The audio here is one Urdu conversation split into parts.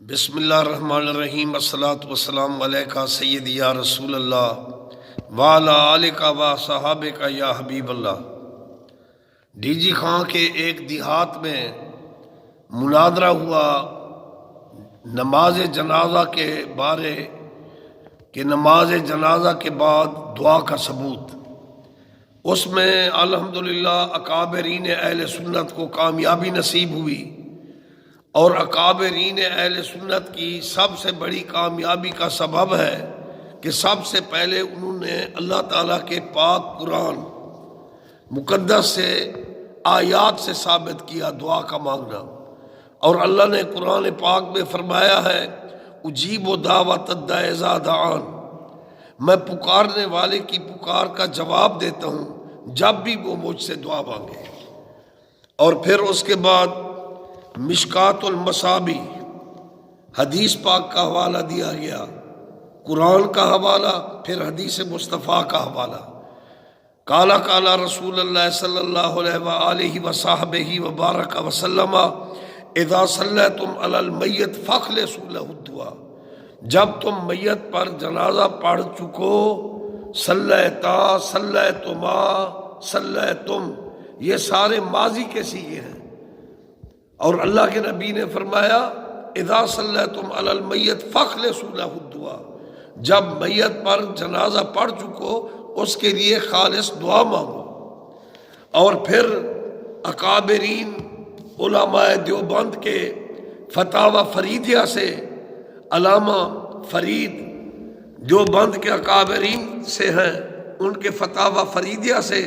بسم اللہ الرحمن الرحیم۔ الصلاۃ والسلام علیکہ سیدی یا رسول اللہ وعلی آلکہ و صحابکہ یا حبیب اللہ۔ ڈی جی خان کے ایک دیہات میں مناظرہ ہوا نماز جنازہ کے بارے کہ نماز جنازہ کے بعد دعا کا ثبوت۔ اس میں الحمدللہ اکابرین اہل سنت کو کامیابی نصیب ہوئی، اور اکابرین اہل سنت کی سب سے بڑی کامیابی کا سبب ہے کہ سب سے پہلے انہوں نے اللہ تعالیٰ کے پاک قرآن مقدس سے آیات سے ثابت کیا دعا کا مانگنا۔ اور اللہ نے قرآن پاک میں فرمایا ہے اجیب دعوت الداعی اذا دعان، میں پکارنے والے کی پکار کا جواب دیتا ہوں جب بھی وہ مجھ سے دعا مانگے۔ اور پھر اس کے بعد مشکات المصابی حدیث پاک کا حوالہ دیا گیا، قرآن کا حوالہ، پھر حدیث مصطفیٰ کا حوالہ۔ قالا قالا رسول اللہ صلی اللہ علیہ وآلہ وصحبہ وبارک وسلم اذا صلیتم علی المیت فاخلصوا لہ الدعاء، جب تم میت پر جنازہ پڑھ چکو، صلیتا، صلیتما، صلیتم، یہ سارے ماضی کے سیغے ہیں۔ اور اللہ کے نبی نے فرمایا اذا صلیتم علی المیت فاخلصوا لہ الدعاء، جب میت پر جنازہ پڑھ چکو اس کے لیے خالص دعا مانگو۔ اور پھر اکابرین علماء دیوبند کے فتاوی فریدیہ سے، علامہ فرید دیوبند کے اکابرین سے ہیں، ان کے فتاوی فریدیہ سے،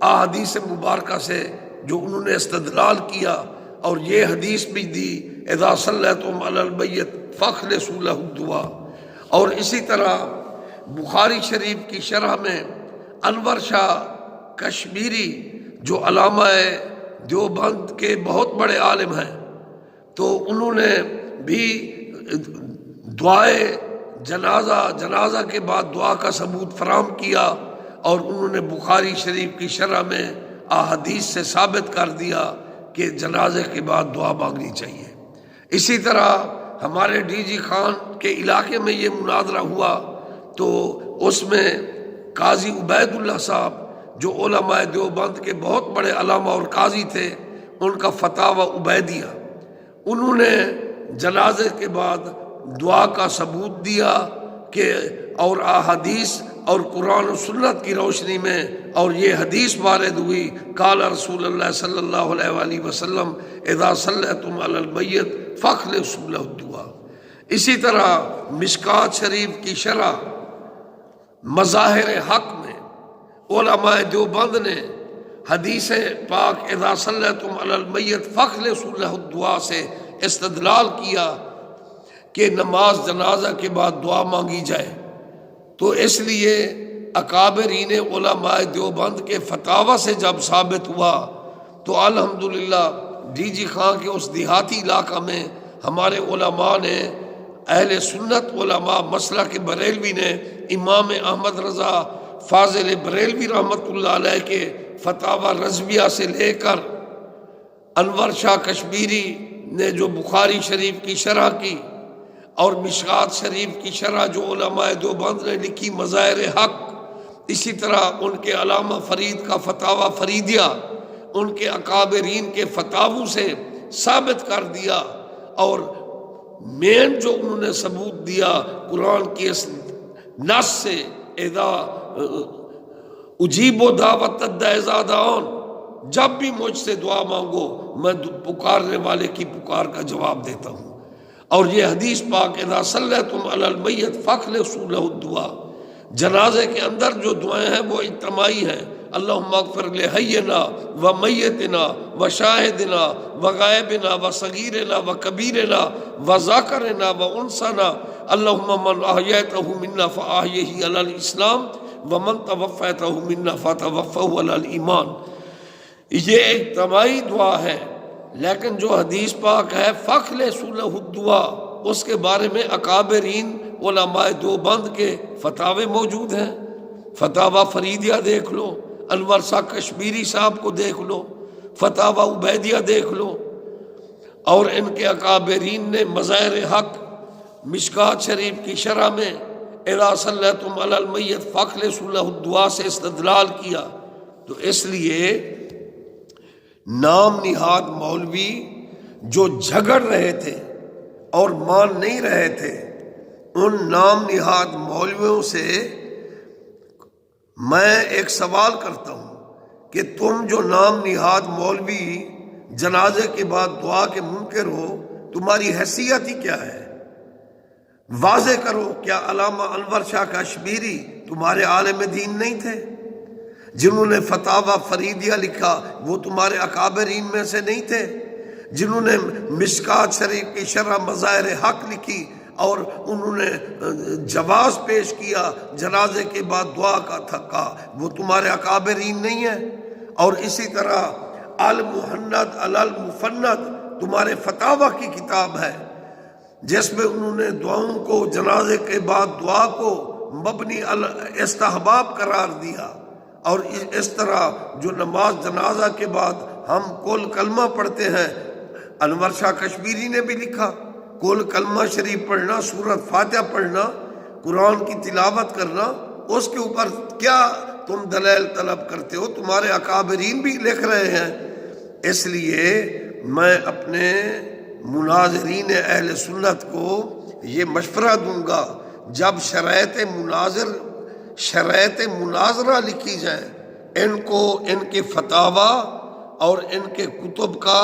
احادیث مبارکہ سے جو انہوں نے استدلال کیا، اور یہ حدیث بھی دی اذا صلیتم علی المیت فاخلصوا لہ الدعاء۔ اور اسی طرح بخاری شریف کی شرح میں انور شاہ کشمیری جو علامہ دیوبند کے بہت بڑے عالم ہیں، تو انہوں نے بھی دعائے جنازہ کے بعد دعا کا ثبوت فراہم کیا، اور انہوں نے بخاری شریف کی شرح میں احادیث سے ثابت کر دیا کہ جنازے کے بعد دعا مانگنی چاہیے۔ اسی طرح ہمارے ڈی جی خان کے علاقے میں یہ مناظرہ ہوا، تو اس میں قاضی عبید اللہ صاحب جو علماء دیوبند کے بہت بڑے علامہ اور قاضی تھے، ان کا فتاوی عبیدیہ، انہوں نے جنازے کے بعد دعا کا ثبوت دیا کہ اور احادیث اور قرآن و سنت کی روشنی میں، اور یہ حدیث وارد ہوئی قال رسول اللہ صلی اللہ علیہ وآلہ وسلم اذا صلیتم علی المیت فاخلصوا لہ الدعاء۔ اسی طرح مشکات شریف کی شرح مظاہر حق میں علماء دیوبند نے حدیث پاک اذا صلیتم علی المیت فاخلصوا لہ الدعاء سے استدلال کیا کہ نماز جنازہ کے بعد دعا مانگی جائے۔ تو اس لیے اکابرین علماء دیوبند کے فتاوی سے جب ثابت ہوا، تو الحمدللہ ڈی جی خان کے اس دیہاتی علاقہ میں ہمارے علماء نے، اہل سنت علماء مسلک بریلوی نے، امام احمد رضا فاضل بریلوی رحمۃ اللہ علیہ کے فتاوی رضویہ سے لے کر انور شاہ کشمیری نے جو بخاری شریف کی شرح کی، اور مشکات شریف کی شرح جو علماء دیوبند نے لکھی مظاہر حق، اسی طرح ان کے علامہ فرید کا فتاوی فریدیہ ان کے اکابرین کے فتاووں سے ثابت کر دیا۔ اور مین جو انہوں نے ثبوت دیا قرآن کی اس نص سے اذا اجیب دعوت الداعی اذا دعان، جب بھی مجھ سے دعا مانگو میں پکارنے والے کی پکار کا جواب دیتا ہوں۔ اور یہ حدیث پاک اذا صلیتم علی المیت فاخلصوا لہ الدعاء، جنازے کے اندر جو دعائیں ہیں وہ اجتماعی ہیں۔ اللہم اغفر لحینا و میتنا و شاہدنا و غائبنا و صغیرنا و کبیرنا و ذاکرنا و انسانا، اللہم من احییتہ منا فاحیہ علی الاسلام و من توفیتہ منا فتوفہ علی الایمان۔ یہ ایک اجتماعی دعا ہے، لیکن جو حدیث پاک ہے فاخلصوا لہ الدعاء، اس کے بارے میں اکابرین علماء دیوبند کے فتاوے موجود ہیں۔ فتاوی فریدیہ دیکھ لو، انور شاہ کشمیری صاحب کو دیکھ لو، فتاوی عبیدیہ دیکھ لو، اور ان کے اکابرین نے مظاہر حق مشکات شریف کی شرح میں اذا صلیتم علی المیت فاخلصوا لہ الدعاء سے استدلال کیا۔ تو اس لیے نام نہاد مولوی جو جھگڑ رہے تھے اور مان نہیں رہے تھے، ان نام نہاد مولویوں سے میں ایک سوال کرتا ہوں کہ تم جو نام نہاد مولوی جنازے کے بعد دعا کے منکر ہو، تمہاری حیثیت ہی کیا ہے؟ واضح کرو، کیا علامہ انور شاہ کشمیری تمہارے عالم دین نہیں تھے؟ جنہوں نے فتاوی فریدیہ لکھا وہ تمہارے اکابرین میں سے نہیں تھے؟ جنہوں نے مشکات شریف کی شرح مظاہر حق لکھی اور انہوں نے جواز پیش کیا جنازے کے بعد دعا کا تھکا، وہ تمہارے اکابرین نہیں ہیں؟ اور اسی طرح المحند المفند تمہارے فتاوی کی کتاب ہے، جس میں انہوں نے دعاؤں کو جنازے کے بعد دعا کو مبنی استحباب قرار دیا۔ اور اس طرح جو نماز جنازہ کے بعد ہم کل کلمہ پڑھتے ہیں، انور شاہ کشمیری نے بھی لکھا کل کلمہ شریف پڑھنا، سورۃ فاتحہ پڑھنا، قرآن کی تلاوت کرنا، اس کے اوپر کیا تم دلیل طلب کرتے ہو؟ تمہارے اکابرین بھی لکھ رہے ہیں۔ اس لیے میں اپنے مناظرین اہل سنت کو یہ مشورہ دوں گا، جب شرائط مناظرہ لکھی جائیں، ان کو ان کے فتاوی اور ان کے کتب کا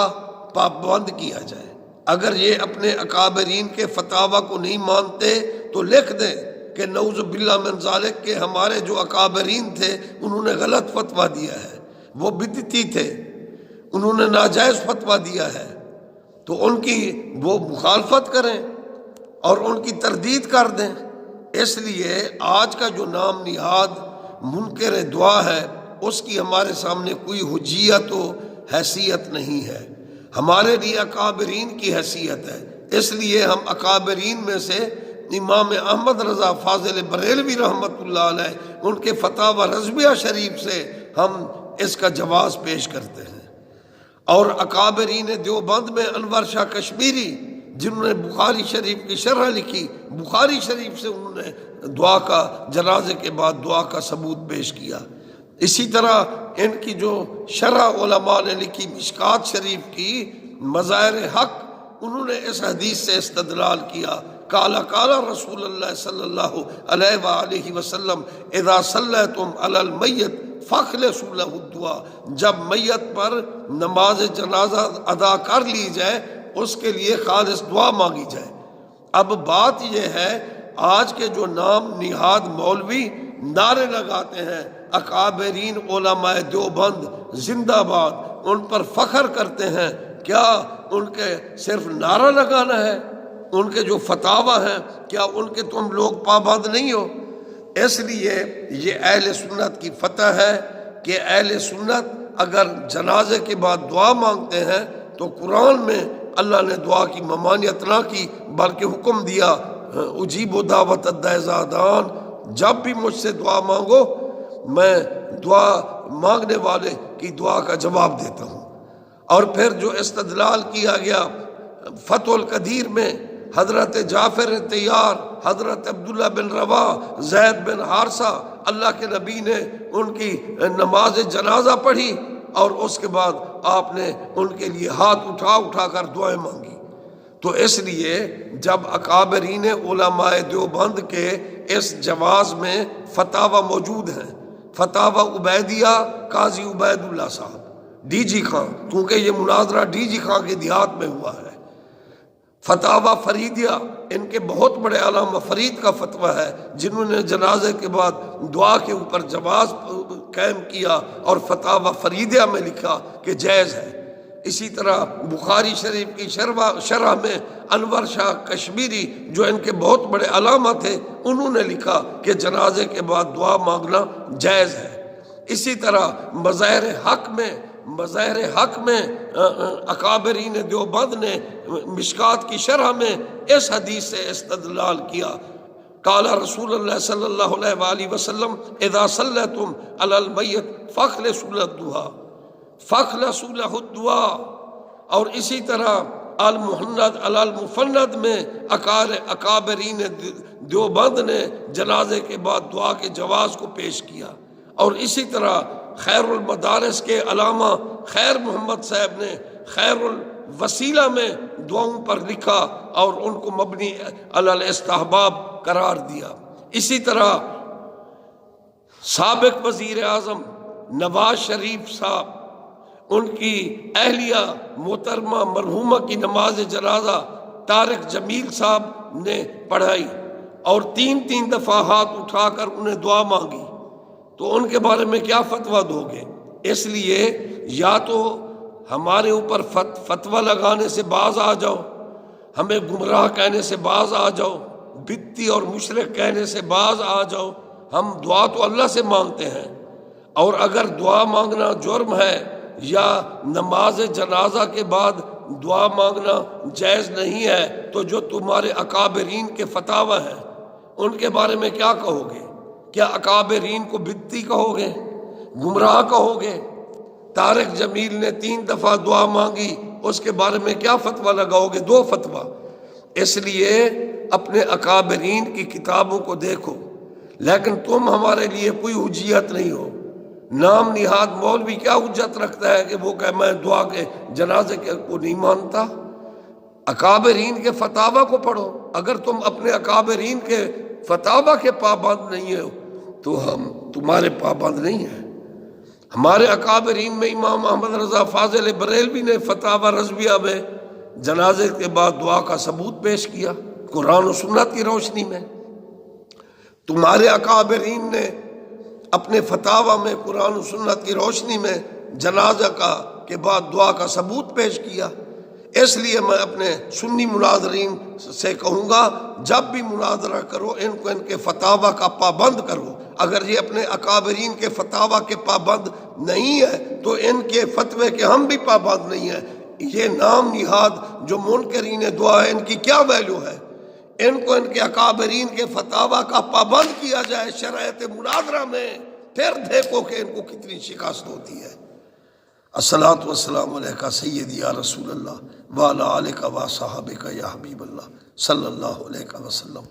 پابند کیا جائے۔ اگر یہ اپنے اکابرین کے فتاوی کو نہیں مانتے تو لکھ دیں کہ نعوذ باللہ من ذالک کہ ہمارے جو اکابرین تھے انہوں نے غلط فتویٰ دیا ہے، وہ بدعتی تھے، انہوں نے ناجائز فتویٰ دیا ہے، تو ان کی وہ مخالفت کریں اور ان کی تردید کر دیں۔ اس لیے آج کا جو نام نہاد منکر دعا ہے، اس کی ہمارے سامنے کوئی حجیت و حیثیت نہیں ہے، ہمارے لیے اکابرین کی حیثیت ہے۔ اس لیے ہم اکابرین میں سے امام احمد رضا فاضل بریلوی رحمۃ اللہ علیہ ان کے فتاوی رضویہ شریف سے ہم اس کا جواز پیش کرتے ہیں۔ اور اکابرین دیوبند میں انور شاہ کشمیری جنہوں نے بخاری شریف کی شرح لکھی، بخاری شریف سے انہوں نے دعا کا جنازے کے بعد دعا کا ثبوت پیش کیا۔ اسی طرح ان کی جو شرح علماء نے لکھی مشکات شریف کی مظاہر حق، انہوں نے اس حدیث سے استدلال کیا، قال رسول اللہ صلی اللہ علیہ وآلہ وسلم اذا صلیتم علی المیت فاخلصوا لہ الدعاء، جب میت پر نماز جنازہ ادا کر لی جائے اس کے لیے خالص دعا مانگی جائے۔ اب بات یہ ہے، آج کے جو نام نہاد مولوی نعرے لگاتے ہیں اکابرین علماء دیوبند زندہ باد، ان پر فخر کرتے ہیں، کیا ان کے صرف نعرہ لگانا ہے؟ ان کے جو فتاوی ہیں کیا ان کے تم لوگ پابند نہیں ہو؟ اس لیے یہ اہل سنت کی فتح ہے کہ اہل سنت اگر جنازے کے بعد دعا مانگتے ہیں تو قرآن میں اللہ نے دعا کی ممانعت نہ کی، بلکہ حکم دیا اجیب دعوت الداعی اذا دعان، جب بھی مجھ سے دعا مانگو میں دعا مانگنے والے کی دعا کا جواب دیتا ہوں۔ اور پھر جو استدلال کیا گیا فتح القدیر میں حضرت جعفر طیار، حضرت عبداللہ بن رواح، زید بن حارثہ، اللہ کے نبی نے ان کی نماز جنازہ پڑھی اور اس کے بعد آپ نے ان کے لیے ہاتھ اٹھا کر دعائیں مانگی۔ تو اس لیے جب اکابرین علماء دیوبند کے اس جواز میں فتاوی موجود ہیں، فتاوی عبیدیہ قاضی عبید اللہ صاحب، ڈی جی خان، کیونکہ یہ مناظرہ ڈی جی خان کے دیہات میں ہوا ہے، فتاوی فریدیہ ان کے بہت بڑے علامہ فرید کا فتویٰ ہے جنہوں نے جنازے کے بعد دعا کے اوپر جواز قائم کیا اور فتاوی فریدیہ میں لکھا کہ جائز ہے۔ اسی طرح بخاری شریف کی شرح میں انور شاہ کشمیری جو ان کے بہت بڑے علامہ تھے انہوں نے لکھا کہ جنازے کے بعد دعا مانگنا جائز ہے۔ اسی طرح مظاہر حق میں اکابرین دیوبند نے مشکات کی شرح میں اس حدیث سے استدلال کیا، قال رسول اللہ صلی اللہ علیہ وآلہ وسلم اذا صلیتم علی المیت فاخلصوا لہ الدعاء، فاخلصوا لہ الدعاء۔ اور اسی طرح المحند المفند میں اکابرین دیوبند نے جنازے کے بعد دعا کے جواز کو پیش کیا، اور اسی طرح خیر المدارس کے علامہ خیر محمد صاحب نے خیر الوسیلہ میں دعاؤں پر لکھا اور ان کو مبنی علی الاستحباب قرار دیا۔ اسی طرح سابق وزیر اعظم نواز شریف صاحب، ان کی اہلیہ محترمہ مرحومہ کی نماز جنازہ طارق جمیل صاحب نے پڑھائی اور تین دفعہ ہاتھ اٹھا کر انہیں دعا مانگی، تو ان کے بارے میں کیا فتویٰ دو گے؟ اس لیے یا تو ہمارے اوپر فتویٰ لگانے سے باز آ جاؤ، ہمیں گمراہ کہنے سے باز آ جاؤ، بدعتی اور مشرک کہنے سے باز آ جاؤ۔ ہم دعا تو اللہ سے مانگتے ہیں، اور اگر دعا مانگنا جرم ہے یا نماز جنازہ کے بعد دعا مانگنا جائز نہیں ہے، تو جو تمہارے اکابرین کے فتاوی ہیں ان کے بارے میں کیا کہو گے؟ کیا اکابرین کو بدعتی کہو گے، گمراہ کہو گے؟ طارق جمیل نے 3 دفعہ دعا مانگی، اس کے بارے میں کیا فتویٰ لگاؤ گے؟ 2 فتویٰ۔ اس لیے اپنے اکابرین کی کتابوں کو دیکھو، لیکن تم ہمارے لیے کوئی حجیت نہیں ہو۔ نام نہاد مولوی کیا حجت رکھتا ہے کہ وہ کہ میں دعا کے جنازے کو نہیں مانتا؟ اکابرین کے فتاوی کو پڑھو۔ اگر تم اپنے اکابرین کے فتاوی کے پابند نہیں ہو تو ہم تمہارے پابند نہیں ہیں۔ ہمارے اکابرین میں امام احمد رضا فاضل بریلوی نے فتاوی رضویہ میں جنازے کے بعد دعا کا ثبوت پیش کیا قرآن و سنت کی روشنی میں۔ تمہارے اکابرین نے اپنے فتاوی میں قرآن و سنت کی روشنی میں جنازہ کے بعد دعا کا ثبوت پیش کیا۔ اس لیے میں اپنے سنی مناظرین سے کہوں گا، جب بھی مناظرہ کرو ان کو ان کے فتاوی کا پابند کرو۔ اگر یہ اپنے اکابرین کے فتاوی کے پابند نہیں ہے تو ان کے فتوے کے ہم بھی پابند نہیں ہیں۔ یہ نام نہاد جو منکرین دعا ہے، ان کی کیا ویلیو ہے؟ ان کو ان کے اکابرین کے فتاوی کا پابند کیا جائے شرائط مناظرہ میں، پھر دیکھو کہ ان کو کتنی شکست ہوتی ہے۔ الصلاۃ والسلام علیکہ سیدی یا رسول اللہ وعلی آلکہ و صحابکہ یا حبیب اللہ صلی اللہ علیہ وسلم۔